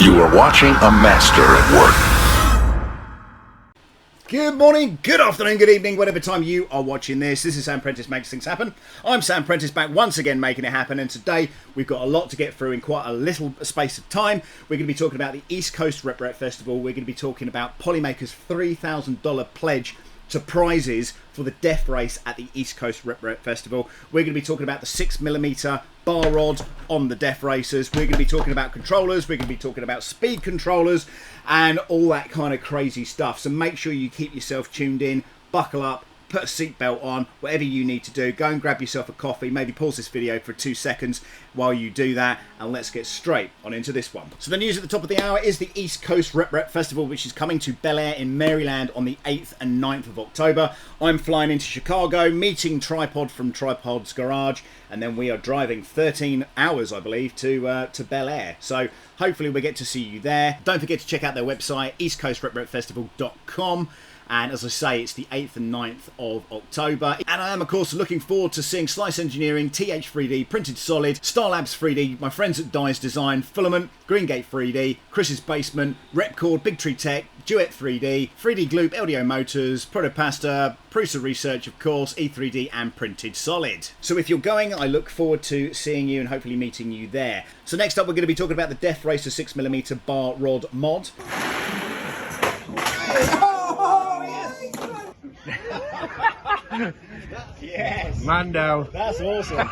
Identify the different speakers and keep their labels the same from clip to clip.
Speaker 1: You are watching a master at work.
Speaker 2: Good morning, good afternoon, good evening, whatever time you are watching this. This is Sam Prentice Makes Things Happen. I'm Sam Prentice, back once again making it happen, and today we've got a lot to get through in quite a little space of time. We're going to be talking about the East Coast Rep Festival. We're going to be talking about Polymaker's $3,000 pledge to prizes for the death race at the East Coast Rep Festival. We're going to be talking about the 6mm bar rod on the death racers. We're going to be talking about controllers. We're going to be talking about speed controllers and all that kind of crazy stuff. So make sure you keep yourself tuned in, buckle up, put a seatbelt on, whatever you need to do. Go and grab yourself a coffee, maybe pause this video for 2 seconds while you do that, and let's get straight on into this one. So the news at the top of the hour is the East Coast Rep Festival, which is coming to Bel Air in Maryland on the 8th and 9th of October. I'm flying into Chicago, meeting Tripod from Tripod's Garage, and then we are driving 13 hours, I believe, to Bel Air. So hopefully we get to see you there. Don't forget to check out their website, eastcoastrepfestival.com. And as I say, it's the 8th and 9th of October. And I am, of course, looking forward to seeing Slice Engineering, TH3D, Printed Solid, Starlabs 3D, my friends at Dice Design, Filament, Greengate 3D, Chris's Basement, Repcord, Big Tree Tech, Duet 3D, 3D Gloop, LDO Motors, Protopasta, Prusa Research, of course, E3D and Printed Solid. So if you're going, I look forward to seeing you and hopefully meeting you there. So next up, we're going to be talking about the Death Racer 6mm bar rod mod. Yes!
Speaker 3: Mando.
Speaker 2: That's awesome.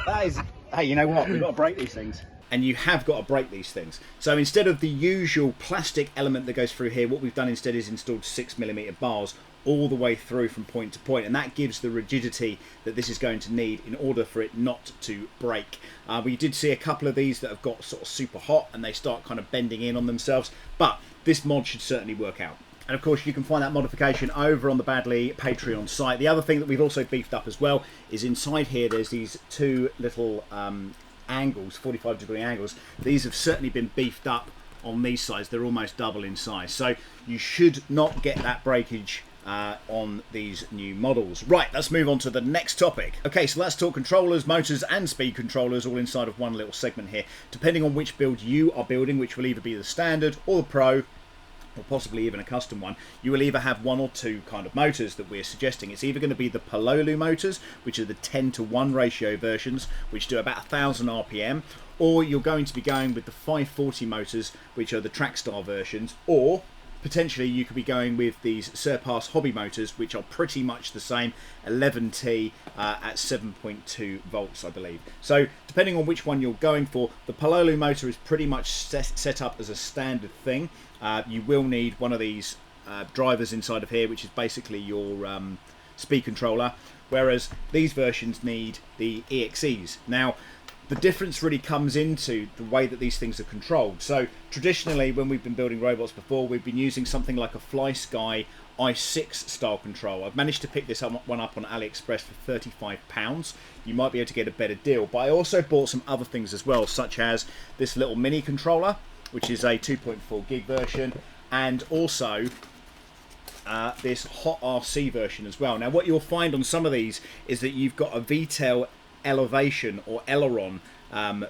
Speaker 2: That is... Hey, you know what? We've got to break these things. And you have got to break these things. So instead of the usual plastic element that goes through here, what we've done instead is installed 6mm bars all the way through from point to point, and that gives the rigidity that this is going to need in order for it not to break. We did see a couple of these that have got sort of super hot and they start kind of bending in on themselves, but this mod should certainly work out. And of course you can find that modification over on the Badley Patreon site. The other thing that we've also beefed up as well is inside here there's these two little angles, 45-degree angles. These have certainly been beefed up on these sides. They're almost double in size. So you should not get that breakage on these new models. Right, let's move on to the next topic. Okay, so let's talk controllers, motors and speed controllers all inside of one little segment here. Depending on which build you are building, which will either be the standard or the pro, or possibly even a custom one, you will either have one or two kind of motors that we're suggesting. It's either going to be the Pololu motors, which are the 10:1 ratio versions, which do about 1,000 RPM, or you're going to be going with the 540 motors, which are the Trackstar versions, or potentially you could be going with these Surpass Hobby motors, which are pretty much the same, 11T at 7.2 volts, I believe. So depending on which one you're going for, the Pololu motor is pretty much set up as a standard thing. You will need one of these drivers inside of here, which is basically your speed controller, whereas these versions need the EXEs. Now, the difference really comes into the way that these things are controlled. So traditionally, when we've been building robots before, we've been using something like a FlySky i6 style control. I've managed to pick this one up on AliExpress for £35. You might be able to get a better deal, but I also bought some other things as well, such as this little mini controller, which is a 2.4 gig version, and also this Hot RC version as well. Now what you'll find on some of these is that you've got a VTEL elevation or aileron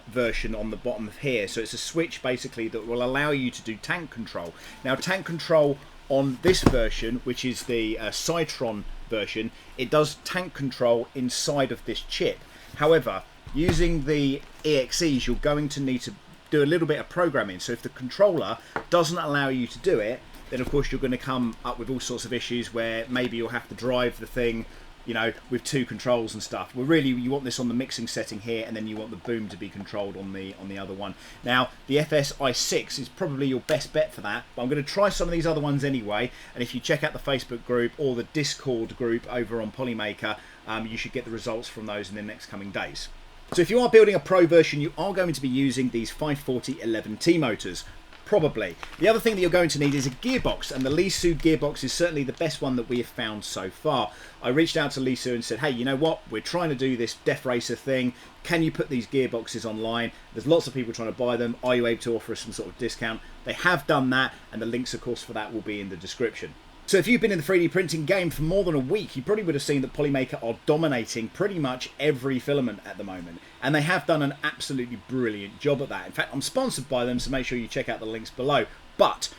Speaker 2: version on the bottom of here, so it's a switch basically that will allow you to do tank control. Now tank control on this version, which is the Cytron version, it does tank control inside of this chip. However, using the EXEs, you're going to need to do a little bit of programming. So if the controller doesn't allow you to do it, then of course you're going to come up with all sorts of issues where maybe you'll have to drive the thing, you know, with two controls and stuff. Well, really, you want this on the mixing setting here, and then you want the boom to be controlled on the other one. Now, the FSi6 is probably your best bet for that, but I'm going to try some of these other ones anyway. And if you check out the Facebook group or the Discord group over on Polymaker, you should get the results from those in the next coming days. So if you are building a pro version, you are going to be using these 540 11T motors. Probably. The other thing that you're going to need is a gearbox, and the Lesu Gearbox is certainly the best one that we have found so far. I reached out to Lesu and said, hey, you know what, we're trying to do this Death Racer thing, can you put these gearboxes online? There's lots of people trying to buy them, are you able to offer us some sort of discount? They have done that, and the links of course for that will be in the description. So if you've been in the 3D printing game for more than a week, you probably would have seen that Polymaker are dominating pretty much every filament at the moment. And they have done an absolutely brilliant job at that. In fact, I'm sponsored by them, so make sure you check out the links below. But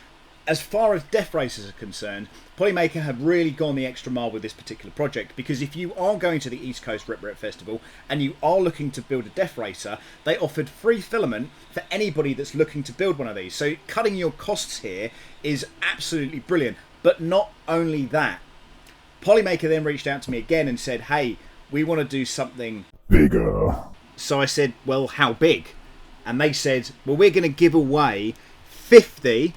Speaker 2: as far as death racers are concerned, Polymaker have really gone the extra mile with this particular project, because if you are going to the East Coast Rip Festival and you are looking to build a death racer, they offered free filament for anybody that's looking to build one of these. So cutting your costs here is absolutely brilliant. But not only that, Polymaker then reached out to me again and said, hey, we want to do something
Speaker 1: Bigger.
Speaker 2: So I said, well, how big? And they said, well, we're going to give away 50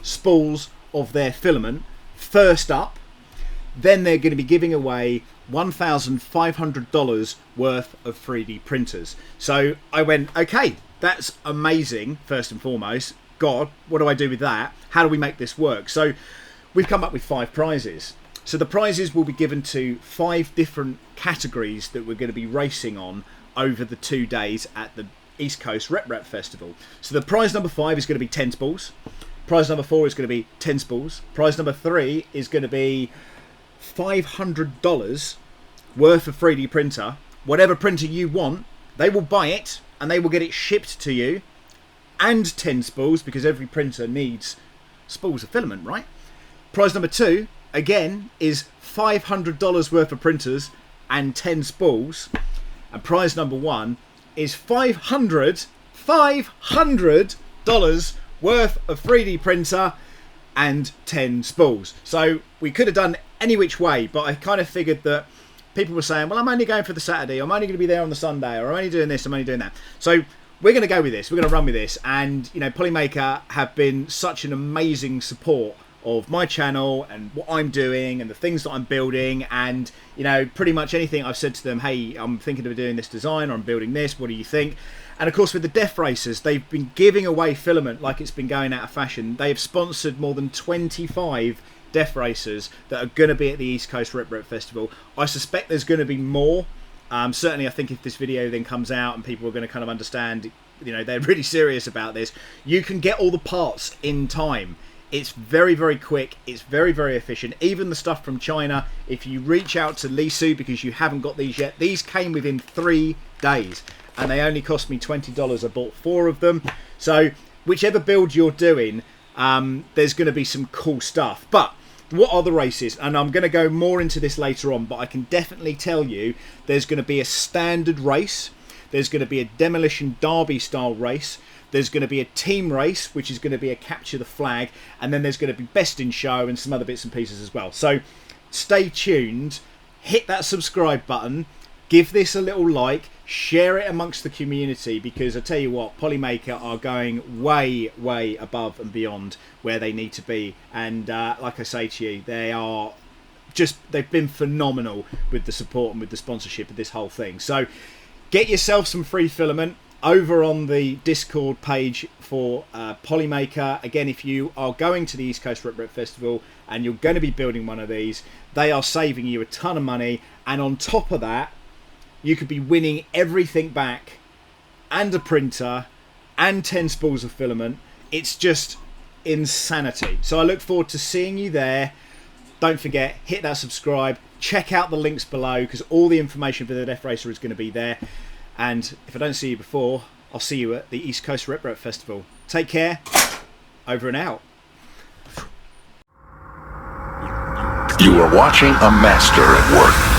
Speaker 2: spools of their filament first up. Then they're going to be giving away $1,500 worth of 3D printers. So I went, okay, that's amazing, first and foremost. God, what do I do with that? How do we make this work? So we've come up with 5 prizes. So the prizes will be given to 5 different categories that we're going to be racing on over the 2 days at the East Coast Rep Festival. So the prize number 5 is going to be 10 spools. Prize number 4 is going to be 10 spools. Prize number 3 is going to be $500 worth of 3D printer. Whatever printer you want, they will buy it and they will get it shipped to you. And 10 spools, because every printer needs spools of filament, right? Prize number 2, again, is $500 worth of printers and 10 spools. And prize number 1 is $500 worth of 3D printer and 10 spools. So we could have done any which way, but I kind of figured that people were saying, well, I'm only going for the Saturday, I'm only going to be there on the Sunday, or I'm only doing this, I'm only doing that. So we're going to go with this, we're going to run with this. And, you know, Polymaker have been such an amazing support of my channel and what I'm doing and the things that I'm building, and, you know, pretty much anything I've said to them, hey, I'm thinking of doing this design, or I'm building this, what do you think? And of course with the death racers, they've been giving away filament like it's been going out of fashion. They have sponsored more than 25 death racers that are going to be at the East Coast Rip Festival. I suspect there's going to be more. Certainly I think if this video then comes out and people are going to kind of understand, you know, they're really serious about this, you can get all the parts in time. It's very, very quick. It's very, very efficient. Even the stuff from China, if you reach out to Lesu, because you haven't got these yet, these came within 3 days and they only cost me $20. I bought 4 of them. So whichever build you're doing, there's going to be some cool stuff. But what are the races? And I'm going to go more into this later on, but I can definitely tell you there's going to be a standard race. There's going to be a demolition derby style race. There's going to be a team race, which is going to be a capture the flag. And then there's going to be best in show and some other bits and pieces as well. So stay tuned. Hit that subscribe button. Give this a little like. Share it amongst the community, because I tell you what, Polymaker are going way, way above and beyond where they need to be. And like I say to you, they've been phenomenal with the support and with the sponsorship of this whole thing. So get yourself some free filament over on the Discord page for Polymaker. Again, if you are going to the East Coast Rip Festival and you're going to be building one of these, they are saving you a ton of money. And on top of that, you could be winning everything back, and a printer, and 10 spools of filament. It's just insanity. So I look forward to seeing you there. Don't forget, hit that subscribe. Check out the links below, because all the information for the Death Racer is going to be there. And if I don't see you before, I'll see you at the East Coast Rip Festival. Take care. Over and out.
Speaker 1: You are watching a master at work.